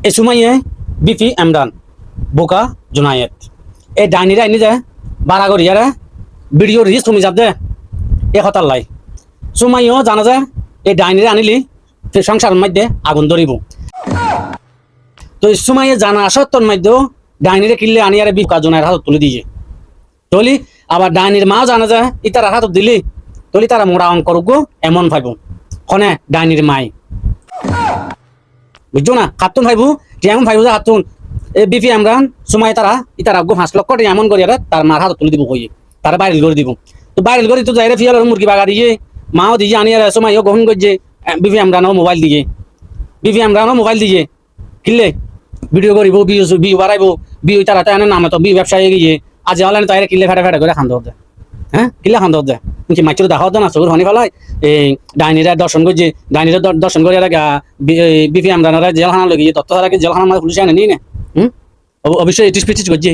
এই সুমাইয়ে বিপি এমরান বোকা জুনায়েত এই ডাইনিরা আইনি যায় বাড়া করিয়ারে ভিডিও রিলিজ তুমি যাব দে এ হতার লাই সুমাইও জানা যায় এই ডাইনিরা আনিলি সংসারের মধ্যে আগুন ধরিব তো সুমাইয়ে জানা সত্তর মধ্যেও ডাইনিরে কিনলে আনিয়ারে বিপকা জুনায়ের হাত তুলে দিয়ে তলি আবার ডাইনির মাও জানা যায় ইতার হাত দিলি তলি তারা মোড়া অঙ্ক করুক এমন ভাইব খনে ডাইনির মাই বুঝছো না খাতুন ভাইবু এমন ভাইবু যে খাতুন এই বিপি এমরান সুমাই তারা ইতার আগ্য 5 লক্ষ টাকা এমন করিয়া তার মার হাত তুলে দিব কইয়ে তারা বাইরেল করে দিব তো বাইরেল করে তো যাইরে ফিয়াল মুরগি বাগা দিয়ে মাও দিয়ে আনিয়ার সুমাইও গ্রহণ করছে বিপি এমরানও মোবাইল দিয়ে বিপি এমরানও মোবাইল দিয়ে কিনলে ভিডিও করিব বিউ বাড়াইব বিউ তারা তাই নামে তো বিউ ব্যবসায়ী গিয়ে আজ অনলাইনে তাইরে কিনলে ফেটে ফেটে করে খান্দ হতে হ্যাঁ কিনলে খান্দ হতে কি মাইচুর দেখা হতো না চোর হনি ফেলায় এই ডাইনিরা দর্শন করছে ডাইনিরা দর্শন করে বিপি এমরানরা জেলখানা লগিয়ে তত্ত্ব তারা জেলখানা পুলিশ আনে নি না অবশ্যই ইটিস পিটিস করছে